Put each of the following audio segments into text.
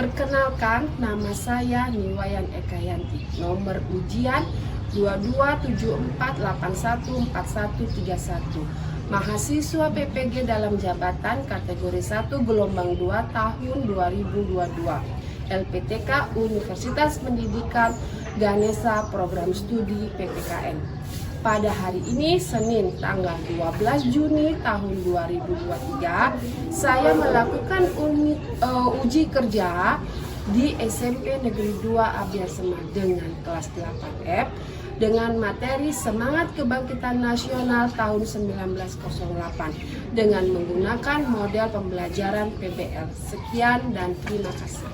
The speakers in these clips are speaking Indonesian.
Perkenalkan, nama saya Niwayan Ekayanti. Nomor ujian 2274814131. Mahasiswa PPG dalam jabatan kategori 1 gelombang 2 tahun 2022. LPTK Universitas Pendidikan Ganesha Program Studi PPKN. Pada hari ini, Senin tanggal 12 Juni tahun 2023, saya melakukan uji kerja di SMP Negeri 2 Abiar Semar dengan kelas 8F dengan materi Semangat Kebangkitan Nasional tahun 1908 dengan menggunakan model pembelajaran PBL. Sekian dan terima kasih.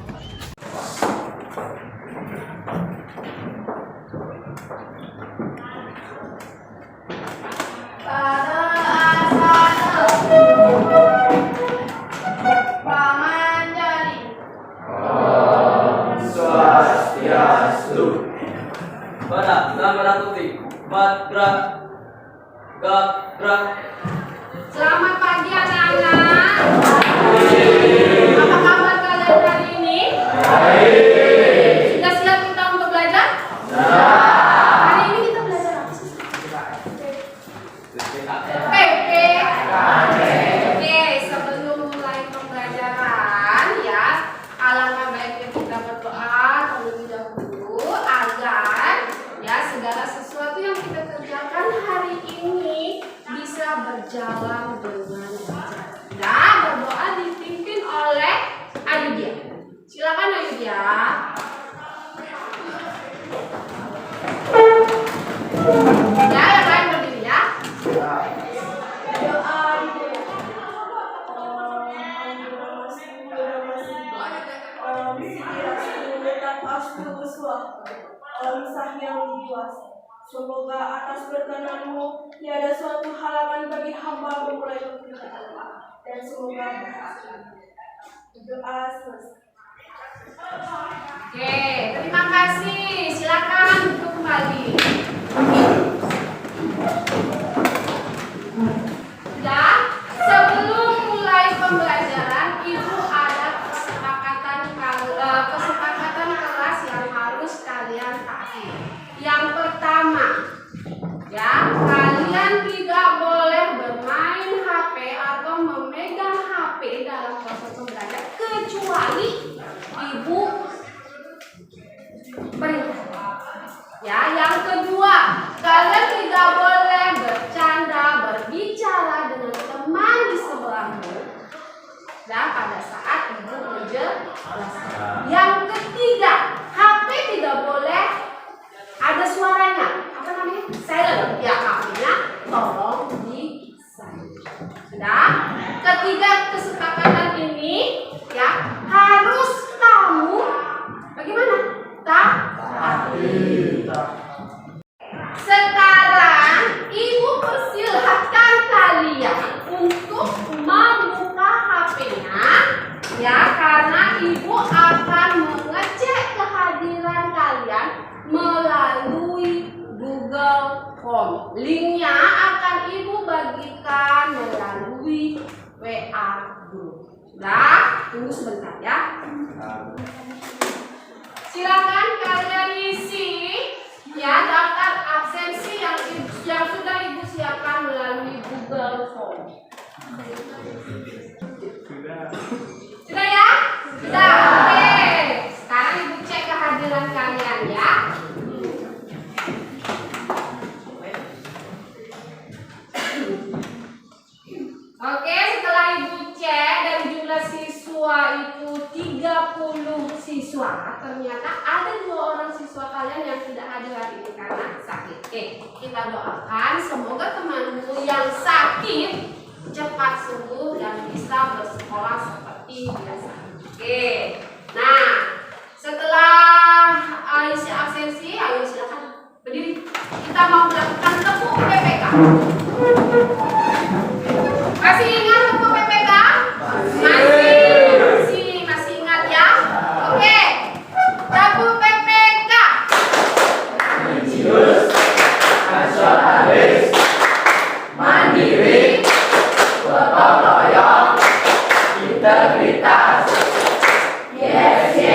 Selamat pagi anak-anak. Apa kabar kalian hari ini? Sudah siap kita untuk belajar? Hari ini kita belajar apa sih? PP. Oke, sebelum mulai pembelajaran ya, alangkah baiknya kita berdoa terlebih dahulu agar ya segala sesuatu yang kita kerjakan hari ini bisa berjalan dengan lancar. Dan berdoa dipimpin oleh Ayudya. Silakan Ayudya. Ya, yang lain berdiri ya. Semoga atas berkenan-Mu tiada suatu halangan bagi hamba memulai pekerjaan, dan semoga berhasil. Doa selesai. Oke, terima kasih. Silakan duduk kembali. Dan sebelum mulai pembelajaran, Ibu ada kesepakatan kelas yang harus kalian taati. Yang pertama, ya, kalian tidak boleh bermain HP atau memegang HP dalam proses pembelajaran kecuali Ibu perintah. Ya, yang kedua, kalian tidak boleh bercanda, berbicara dengan teman di sebelahmu. Dan pada saat Ibu menjelaskan. Yang ketiga, HP tidak boleh ada suaranya. Apa namanya? Silent. Ya, artinya tolong di silent. Nah, ketiga kesepakatan ini ya harus kamu bagaimana? Taati. Sekarang Ibu persilahkan kalian untuk membuka HP-nya ya, karena Ibu akan mengecek kehadiran kalian melalui Google Form. Linknya akan Ibu bagikan melalui WA group. Nah, tunggu sebentar ya. Silakan kalian isi ya daftar absensi yang sudah Ibu siapkan melalui Google Form. Sudah ya? Sudah. Oke. Sekarang Ibu cek kehadiran kalian ya. Oke, setelah Ibu cek dari jumlah siswa itu 30 siswa, ternyata ada 2 orang siswa kalian yang tidak hadir hari ini karena sakit. Oke, kita doakan semoga temanmu yang sakit cepat sembuh dan bisa bersekolah seperti biasa. Oke, nah setelah isi absensi, ayo silakan berdiri. Kita mau melakukan tepuk PPK. Masih ingat tepuk PPK? Masih ingat ya? Oke, tepuk PPK. Religius, nasionalis, mandiri, gotong royong, integritas. Yes, yes.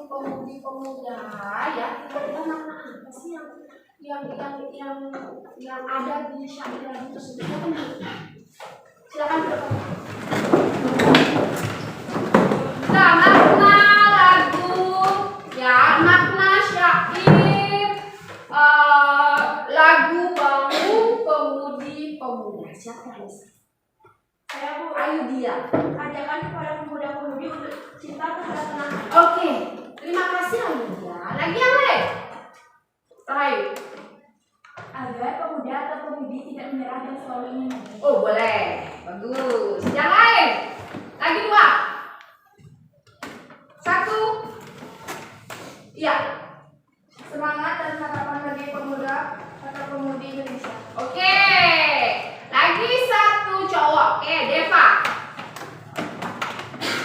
pemudi-pemuda ya, kira-kira makna apa sih yang ada di syair lagu tersebut? Silakan. Nah, makna lagu ya, makna syair lagu bangun pemudi-pemuda. Siapa yang bisa? Saya Bu, Ayo dia. ajakan kepada pemuda-pemudi untuk cinta terhadap tanah air. Oke, terima kasih Ayu. Lagi yang lain? Terakhir. Agar pemuda atau pemudi tidak menyerah dan selalu ingin maju. Oh boleh, bagus. Yang lain? Lagi 2. 1. Iya. Semangat dan harapan bagi pemuda atau pemudi Indonesia. Oke. Lagi 1 cowok. Oke, Deva.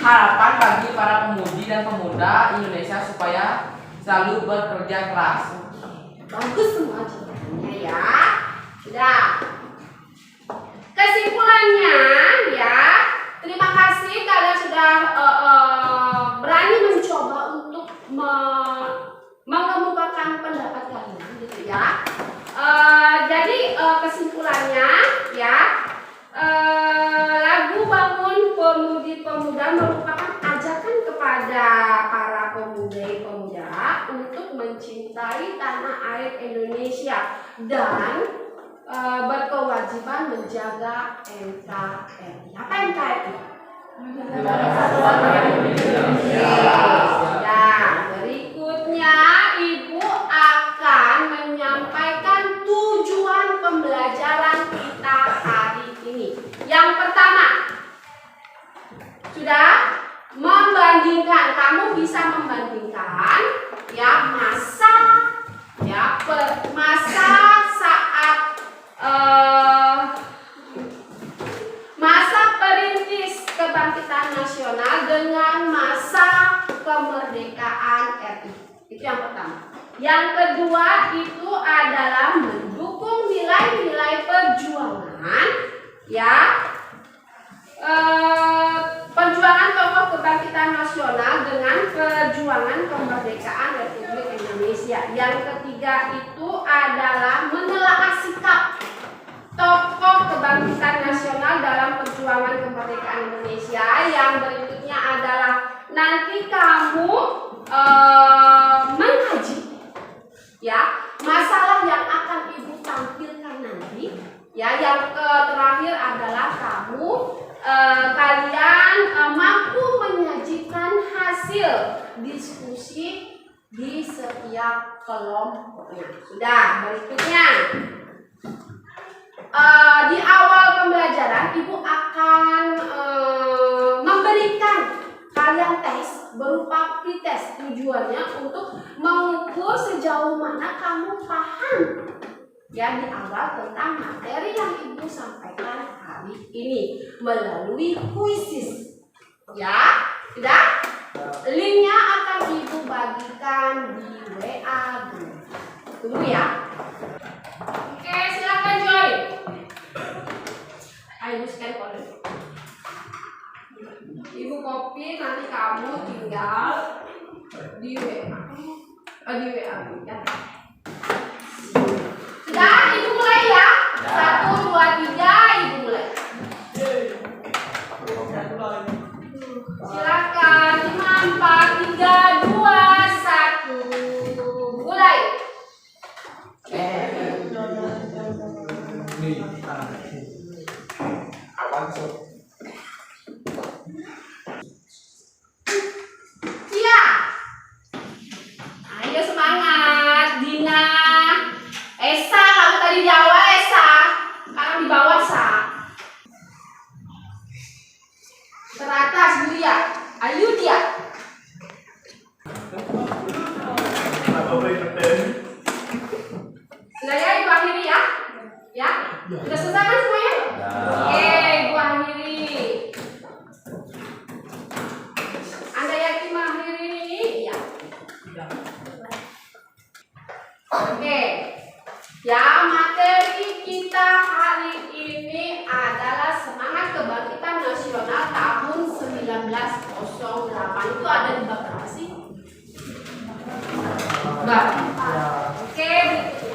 Harapan bagi para pemudi dan pemuda Indonesia supaya selalu bekerja keras. Bagus semua jawabannya ya. Sudah. Kesimpulannya ya, terima kasih kalian sudah berani mencoba untuk mengemukakan pendapat kalian gitu ya. Jadi kesimpulannya ya, lagu bangun pemudi-pemuda merupakan ajakan kepada para pemuda untuk mencintai tanah air Indonesia dan berkewajiban menjaga NKRI. Apa NKRI? Ya, berikutnya Ibu akan menyampaikan tujuan pembelajaran kita hari ini. Yang pertama, sudah membandingkan. Kamu bisa membandingkan ya masa saat masa perintis kebangkitan nasional dengan masa kemerdekaan RI. Itu yang pertama. Yang kedua itu adalah mendukung nilai-nilai perjuangan ya, perjuangan tokoh kebangkitan nasional dengan perjuangan kemerdekaan Republik Indonesia. Yang ketiga itu adalah menelaah sikap tokoh kebangkitan nasional dalam perjuangan kemerdekaan Indonesia. Yang berikutnya adalah nanti kamu mengkaji ya masalah yang akan Ibu tampilkan nanti ya. Yang terakhir adalah kalian mampu menyajikan hasil diskusi di setiap kelompoknya. Sudah, berikutnya di awal pembelajaran Ibu akan memberikan kalian tes berupa pretest. Tujuannya untuk mengukur sejauh mana kamu paham ya di awal tentang materi yang Ibu sampaikan hari ini melalui kuisis. Ya, sudah? Linknya akan Ibu bagikan di WA group. Tunggu ya. Oke, silakan Joy. Ayo scan kode. Ibu copy, nanti kamu tinggal di WA. Di WA ya. Sudah, Ibu mulai ya. 1, 2, 3, Ibu mulai. Silakan. 5, 4, 3, 2, 1. Mulai. Iya. Ayo semangat, Dina. Esa, kamu tadi di awal Esa. Sekarang di bawah Sa. Teratas Buya. Ayo dia. Sudah ya, Ibu akhiri ya. Ya. Sudah selesai kan semuanya? Oke, Ibu akhiri. Anda yakin mengakhiri ini? Iya. Oke. Ya, materi kita hari ini adalah semangat kebangkitan nasional tahun 1908. Itu ada di bab berapa sih? Enggak. Oke, berikutnya.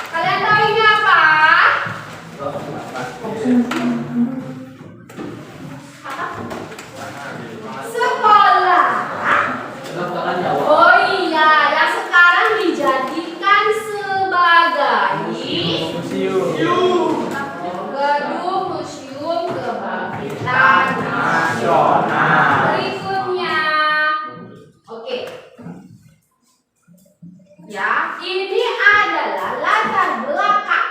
Kalian tahu ini apa? Sekolah. Oh iya, yang sekarang dijadikan sebagai gedung Museum Kebangkitan Nasional. Berikutnya, oke. Ya, ini adalah latar belakang.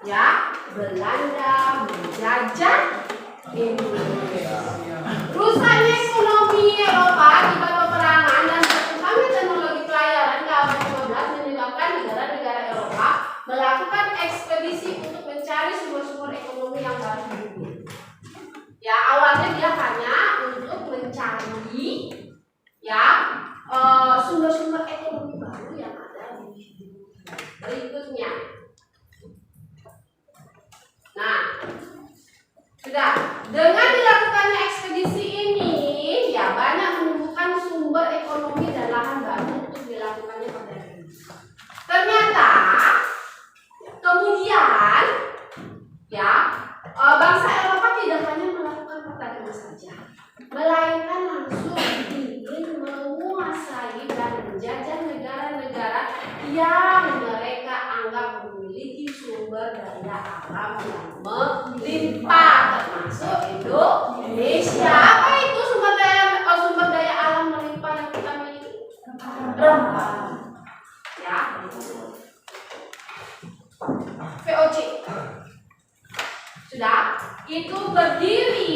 Ya, Belanda menjajah Indonesia. Rusaknya ekonomi Eropa akibat peperangan dan berkembangnya teknologi pelayaran ke abad 15 menyebabkan negara-negara Eropa melakukan ekspedisi untuk mencari sumber-sumber ekonomi yang baru di dunia. Ya, awalnya dia hanya untuk mencari ya sumber-sumber ekonomi baru yang ada di dunia. Berikutnya. Nah, sudah dengan dilakukannya ekspedisi ini, ya banyak menemukan sumber ekonomi dan lahan baru untuk dilakukannya perdagangan. Ternyata kemudian ya bangsa Eropa tidak hanya melakukan perdagangan saja, melainkan langsung ingin menguasai dan menjajah negara-negara yang mereka anggap memiliki sumber daya alam yang melimpah, termasuk Indonesia. Apa itu sumber daya alam melimpah yang kita miliki? Rempah. Ya. VOC. Sudah? Itu berdiri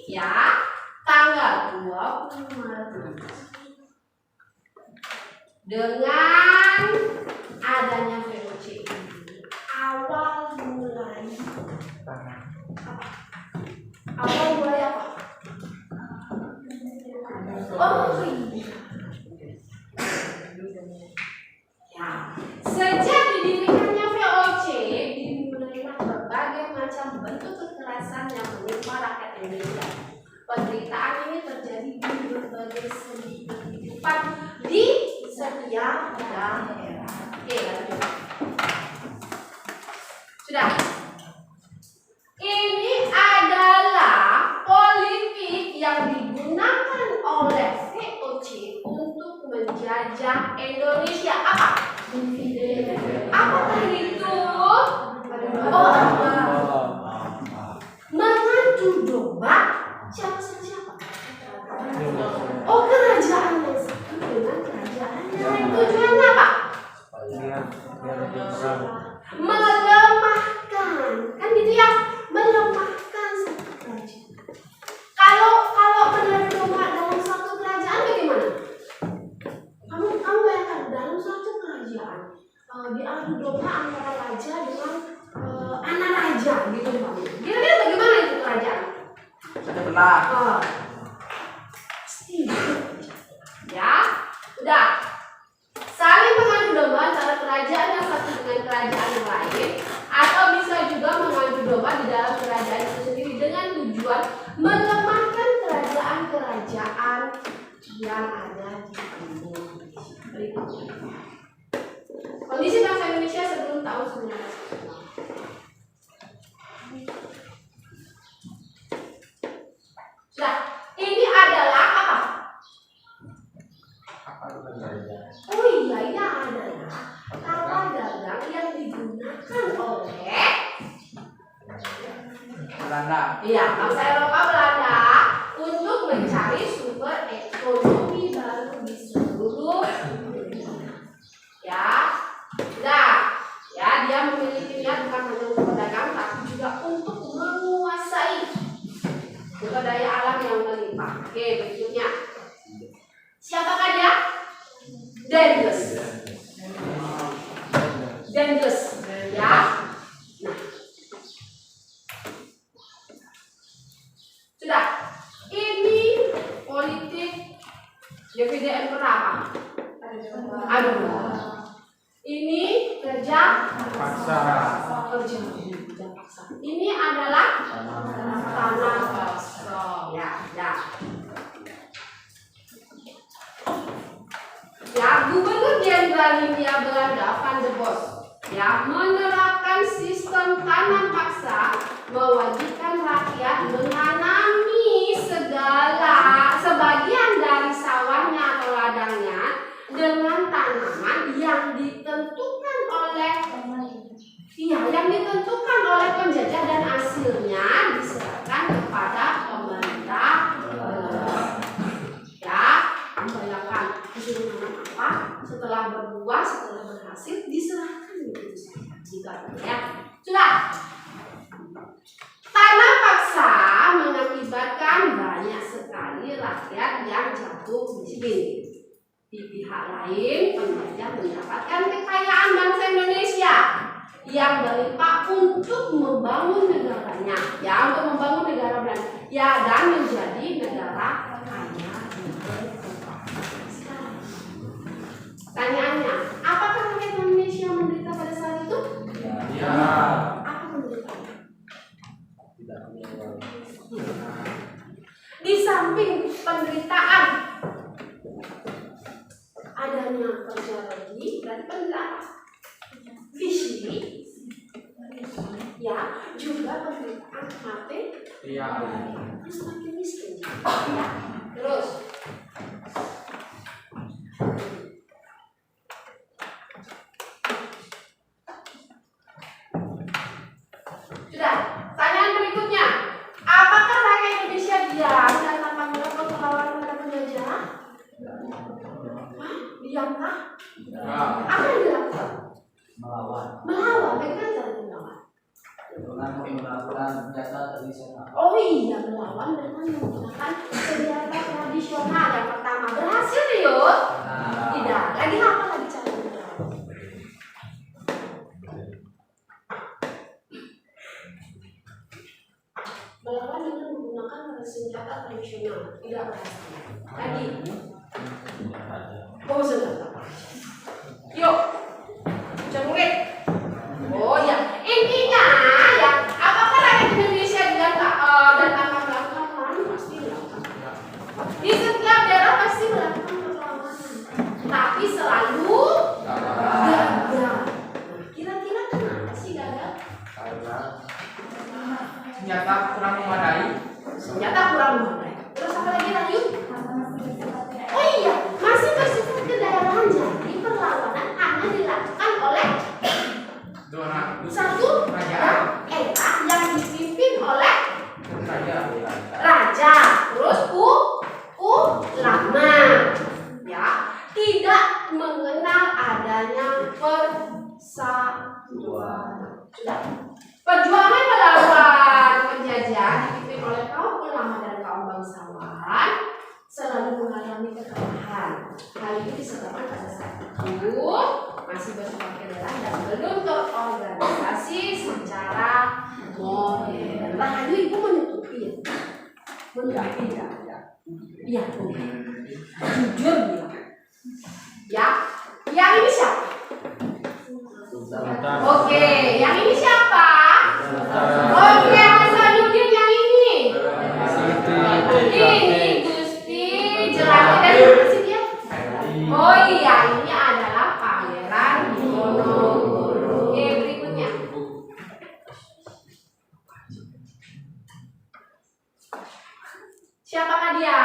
ya tanggal 20 Maret. Dengan adanya VOC ini, awal mulai apa? Awal mulai apa? Oh iya. Ya, sejak didirikannya VOC, dimulailah berbagai macam bentuk kekerasan yang menimpa rakyat Indonesia. Penderitaan ini terjadi di berbagai segi kehidupan di setiap daerah. Oke, lanjut. Sudah. Ini adalah politik yang digunakan oleh VOC untuk menjajah Indonesia. Apa? Apakah itu? Oh, apa? Mengadu domba siapa? Oh, kerajaan yang satu dengan kerajaan yang lain. Tujuannya apa? Melemahkan, kan gitu ya? Melemahkan satu kerajaan. Kalau beradu domba dalam satu kerajaan bagaimana? Kamu bayangkan dalam suatu kerajaan diadu domba antara raja dengan anak raja gitu Pak. Kira-kira bagaimana itu kerajaan? Ada belah. Ya, udah. Saling mengadu domba antara kerajaan yang satu dengan kerajaan yang lain, atau bisa juga mengadu domba di dalam kerajaan itu sendiri dengan tujuan melemahkan kerajaan-kerajaan yang ada di Indonesia. Berikutnya. Kondisi bangsa Indonesia sebelum tahun 1945. Nah, ini adalah apa? Oh iya, ini adalah kapal dagang yang digunakan oleh Belanda. Iya, bangsa Eropa Belanda untuk mencari sumber ekonomi baru di seluruh dunia. Ya, nah, ya dia memiliki niat bukan hanya untuk berdagang, tapi juga untuk menguasai sumber daya alam yang melimpah. Oke, berikutnya. Siapakah dia? Dendles. Ya. Nah. Sudah. Ini politik JPDM berapa? Aduh. Ini kerja paksa. Ini adalah tanah kosong. Ya. ya, Gubernur Jenderal Hindia Belanda Van der Bos ya menerapkan sistem tanam paksa, mewajibkan rakyat menanami sebagian dari sawahnya atau ladangnya dengan tanaman yang ditentukan oleh penjajah dan hasilnya diserahkan kepada pemerintah. Ya, membayangkan disuruh nanam apa, setelah berbuah, setelah berhasil diserahkan begitu saja. Ya, sudah. Tanam paksa mengakibatkan banyak sekali rakyat yang jatuh miskin. Di pihak lain, penjajah mendapatkan kekayaan bangsa Indonesia yang berlimpah untuk membangun negaranya, ya, untuk membangun negara Belanda, ya, dan menjadi negara kaya. Pertanyaannya, apakah rakyat Indonesia menderita pada saat itu? Ya. Apa menderitanya? Di samping penderitaan, adanya kerja lagi dan penderitaan fisik, ya, juga penderitaan mati, Iya. semakin miskin. Ya. Terus, sudah. Pertanyaan berikutnya, apakah rakyat Indonesia diam dan tanpa melakukan perlawanan terhadap penjajah? Diam kah? Apa yang dilakukan? Melawan. Bagaimana cara melawan? dengan menggunakan senjata tradisional. Oh iya, melawan dengan menggunakan senjata tradisional. Yang pertama berhasil, Yud? Tidak. Lagi apa lagi cara melawan? Melawan dengan menggunakan senjata tradisional. Tidak berhasil. Lagi. Oh, senjata. Yuk, cemurit. Oh ya, intinya ya, apakah rakyat Indonesia dan tanpa melakukan perlawanan? Pasti melakukan. Di setiap daerah pasti melakukan perlawanan, tapi selalu gagal. Kira-kira kenapa sih gagal? Senjata kurang memadai. Senjata kurang memadai. Terus apa lagi, Rayu? Oh iya, masih bersifat kedaerahan, jadi perlawanan hanya dilakukan oleh satu era yang dipimpin oleh raja, terus ulama, ya, tidak mengenal adanya persatuan. Sudah. Perjuangan melawan penjajah dipimpin oleh kaum ulama dan kaum bangsawan selalu mengalami kekalahan. Hal ini disebabkan pada saat itu masih bersifat federal dan belum terorganisasi secara modern. Rahayu ibu menutupi ya? Menutupi ya? Iya, jujur bilang. Ya, yang ini siapa? Oke, yang ini siapa? Oke, Hasanuddin yang ini. Ini Gusti Jelani dan siapa sih dia? Oh iya, ini adalah Pangeran Diponegoro. Oke, berikutnya. Siapakah dia?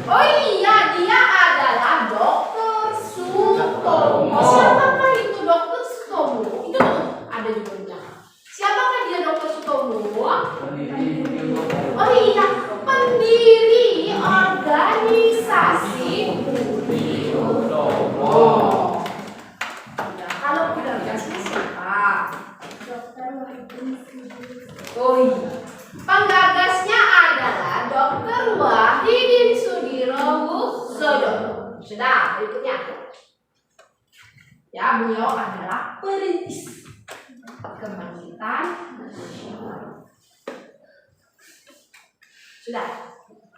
Oh iya, dia adalah Dr. Sutomo. Siapakah itu Dr. Sutomo? Itu ada juga di belakang. Siapakah dia Dr. Sutomo? Oh iya, pendiri organisasi Budi Utomo. Ya, kalau organisasinya siapa? Oh iya, penggagasnya adalah Dr. Wahidin Sudirohusodo. Sudah, berikutnya. Ya, beliau adalah perintis kebangkitan nasional. Sudah.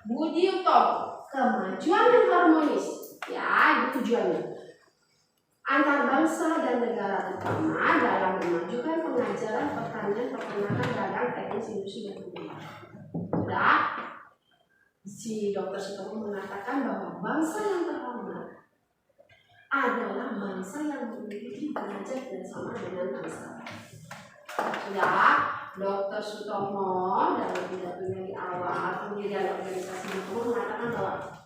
Budi Utomo, kemajuan dan harmonis. Ya, itu tujuannya. Antar bangsa dan negara, terutama dalam memajukan pengajaran, pertanian, peternakan, dagang, teknis, industri, dan budaya. Sudah. Si Dr. Sutomo mengatakan bahwa bangsa yang terhormat adalah bangsa yang memiliki derajat dan sama dengan bangsa. Sudah, Dr. Sutomo dalam pidatonya di awal pendirian organisasi itu mengatakan bahwa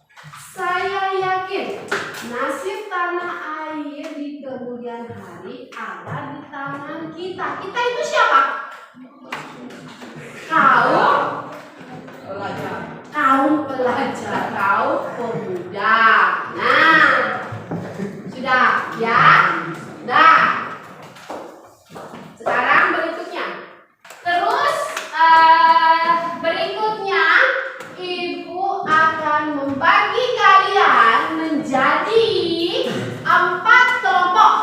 saya yakin nasib tanah air di kemudian hari ada di tangan kita. Kita itu siapa? Kaum pelajar, kaum pemuda. Nah, sudah ya? Sudah. Sekarang berikutnya. Terus berikutnya Ibu akan membagi kalian menjadi 4 kelompok.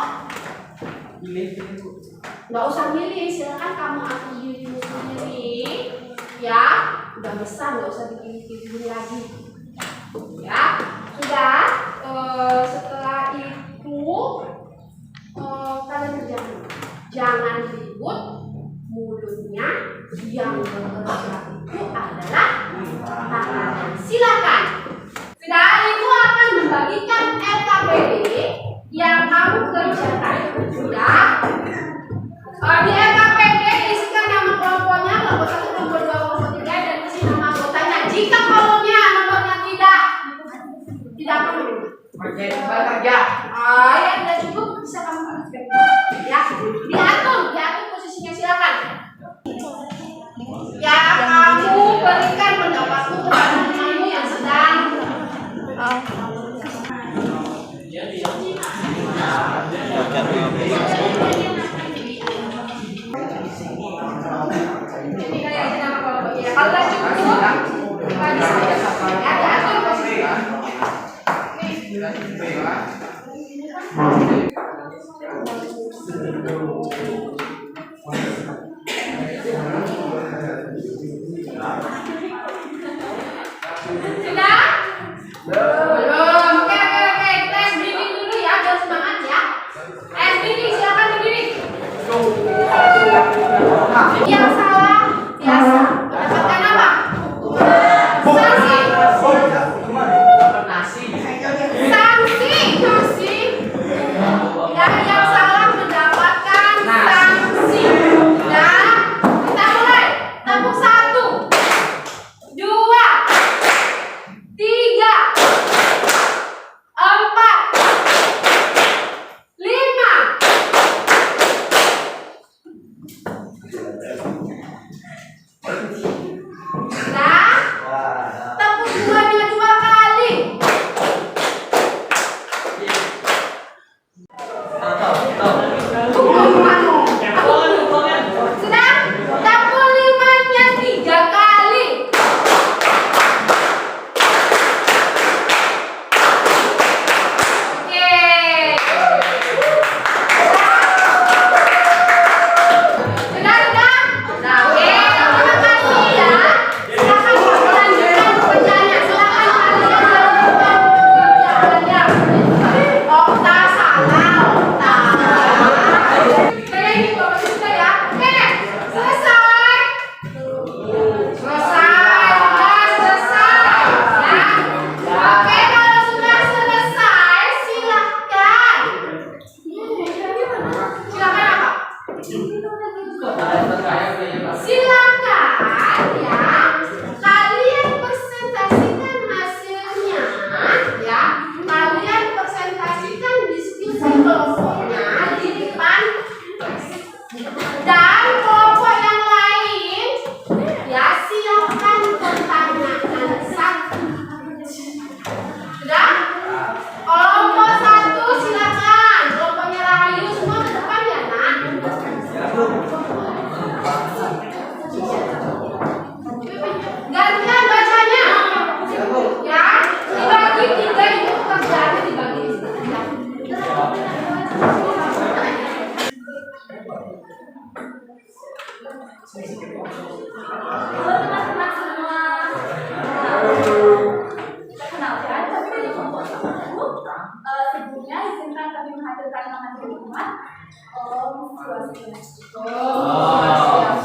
Nggak usah milih, silakan kamu atur dirimu sendiri. Ya, udah besar, nggak usah dipilih-pilih lagi. Ya, sudah. Setelah itu kalian kerjakan. Jangan ribut. Mulutnya yang bekerja itu adalah tangannya. Silakan. Sudah, Ibu akan membagikan LKPD yang kamu kerjakan. Sudah. Di LKPD isikan nama kelompoknya, kelompok 1, kelompok 2, kelompok 3, dan isi nama anggotanya. Jika kolomnya nomornya tidak perlu. Bekerja. Ya tidak cukup, bisa kamu tuliskan. Ya, diatur posisinya, silakan. Ya, kamu berikan pendapatmu kepada temanmu yang sedang ini kayak nama kelompoknya. Kalau tidak cukup, bagi saya. Ya, diatur posisinya. Sudah? Belum. Oke. Kita SBD dulu ya, biar semangat ya. SBD, silakan berdiri. Yang salah biasa mendapatkan apa? Sanksi. Dan yang salah mendapatkan sanksi. Dan kita mulai. Tepuk 1, 2, 3, 4, 5. Nah, tepuk 2 kali. Sudah, tepuk 5-nya 3 kali. Oke. Sudah. Nah, oke, terima kasih ya. Silakan melanjutkan pekerjaannya. Silakan kalian lanjutkan pekerjaannya. Okta salah, Okta. Ini sudah ya. Oke, selesai. Selesai. Ya. Oke, kalau sudah selesai, silakan. Silakan apa? Silakan ya, kalian presentasikan hasilnya ya. Kalian presentasikan diskusi kelompoknya di depan dan kelompok yang lain ya, silakan pertanyaan satu. Sudah? Kelompok 1 silakan. Kelompoknya Rahayu semua ke depan ya, Nak. Gantian bacanya. Ya, dibagi 3 itu pekerjaannya dibagi 3. Halo teman-teman semua. Perkenalkan, kami dari kelompok 1. Sebelumnya izinkan kami menghadirkan nama teman-teman. Om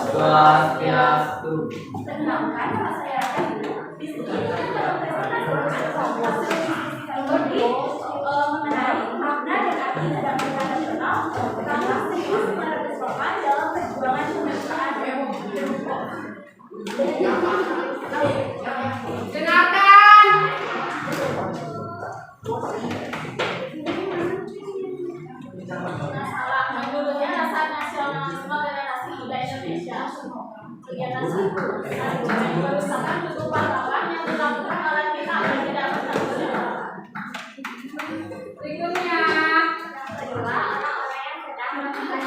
Swastiastu. Perkenalkan, nama saya Rahayu. Di sini mengenai makna dan arti kedaulatan nasional tahun 1948 dalam perjuangan kemerdekaan Dengarkan. Menurutnya rasa nasionalisme generasi muda Indonesia kegiatan berusaha untuk pahlawan yang dilakukan oleh kita agar tidak bertanggung. Berikutnya. Kedua, orang-orang yang sedang melakukan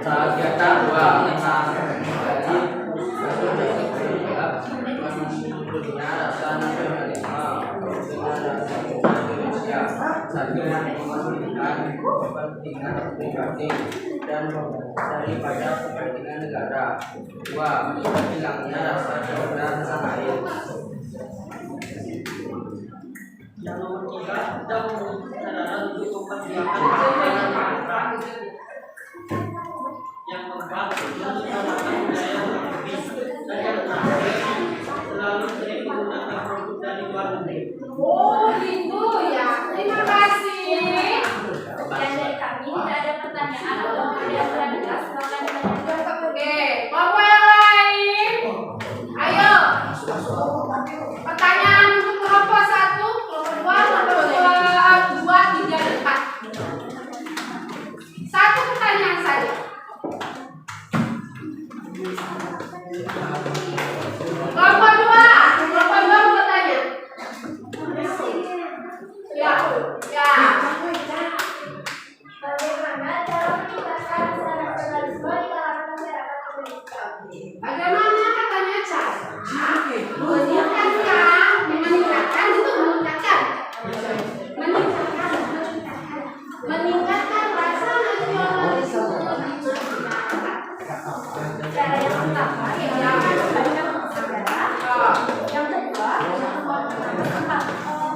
Kegiatan 2 tentang rasa nasionalisme Indonesia satu mementingkan kepentingan pribadi dan daripada kepentingan negara. 2. Hilangnya rasa persaudaraan tanah air. Yang nomor 3, kita memperkenalkan untuk memperjuangkan yang keempat, untuk menambahkan budaya luar negeri. Dan yang terakhir, selalu sering menggunakan produk dari luar negeri. Oh gitu ya. Terima kasih. sekian dari kami. Tidak ada pertanyaan atau yang kurang jelas, silakan ditanyakan. Oke, kelompok yang lain. Ayo. Pertanyaan untuk kelompok 1, kelompok 2, kelompok 2, 3, dan 4. Satu pertanyaan saja. Kelompok 2 mau bertanya. Ya, ya. Bagaimana cara meningkatkan rasa nasionalisme di kalangan masyarakat Indonesia? Bagaimana katanya cara meningkatkan rasa nasionalisme di masyarakat. Cara yang pertama yaitu memperbanyak saudara. Yang kedua, meningkatkan pertemuan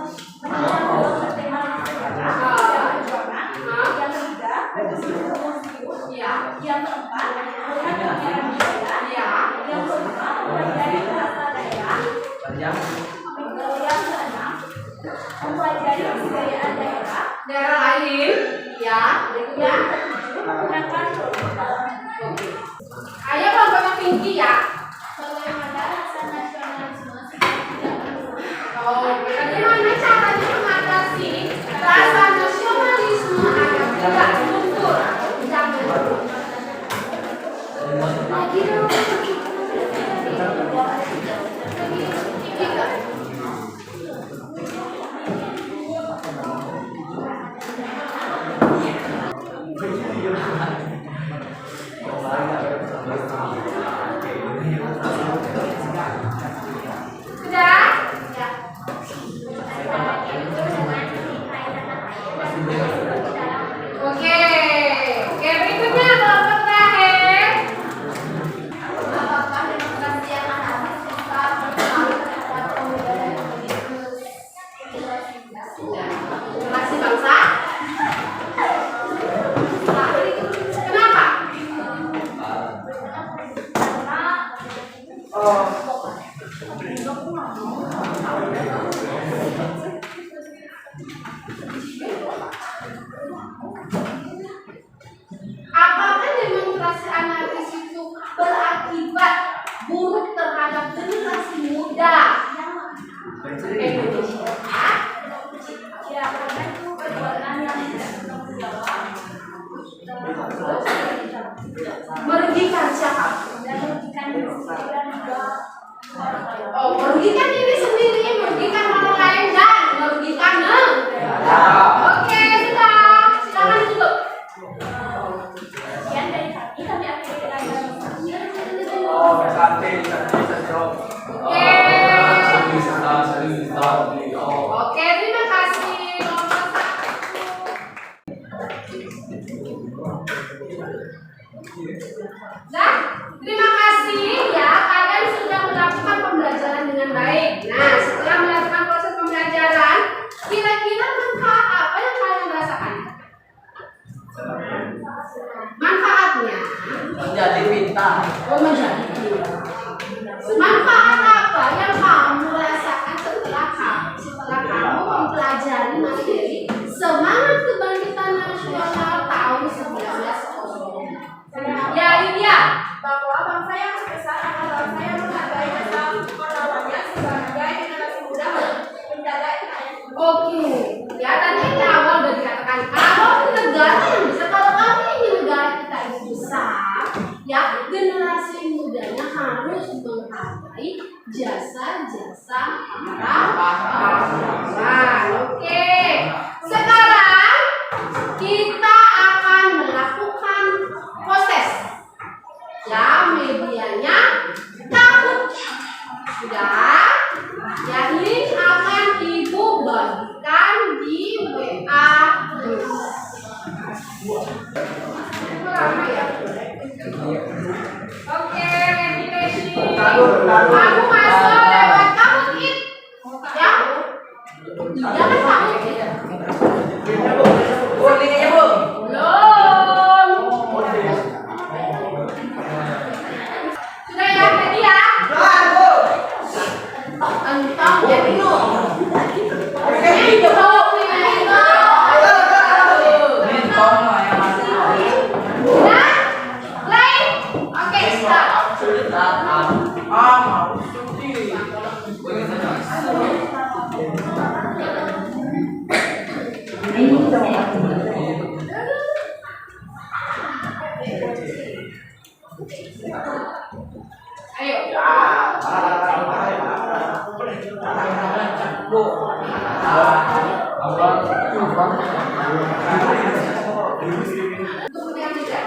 saudara dan perjuangan. Yang ketiga, Ya, yang keempat, melihat kegiatan budaya. ya. Yang kelima, mempelajari bahasa daerah. Panjang. Yang keenam, mempelajari kebudayaan daerah. Daerah lain. Ya, berikutnya. Yang ketujuh, menggunakan produk dalam negeri. Ayo kelompok yang tinggi ya. Bagaimana rasa nasionalisme supaya tidak berubah? Oh, bagaimana caranya mengatasi rasa nasionalisme agar tidak luntur? Oke, terima kasih. Nomor 1. Nah, terima kasih ya, kalian sudah melakukan pembelajaran dengan baik. Nah, setelah melakukan proses pembelajaran, kira-kira manfaat apa yang kalian rasakan? Manfaatnya Menjadi pintar. menjadi pintar. Manfaat apa yang kamu rasakan setelah kamu mempelajari materi Semangat Kebangkitan Nasional tahun 1900? Ya, Lydia. Bahwa bangsa yang besar adalah bangsa yang menghargai jasa pahlawannya sebagai generasi muda menjaga NKRI. Oke, ya tadi di awal udah dikatakan kalau negara yang besar, kalau kami ingin negara kita itu besar, ya generasi mudanya harus menghargai jasa-jasa para pahlawan. Oke, sekarang kita akan melakukan proses. Ya, medianya takut. Sudah. Ya, link akan Ibu bagikan di WA terus. Oke, ready. Kamu masuk lewat kamu it. Ya. Jangan kamu it. Belum. Sudah ya, ready ya? Entah ya itu. Ayo. Kemudian juga.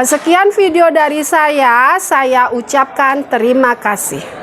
Sekian video dari saya ucapkan terima kasih.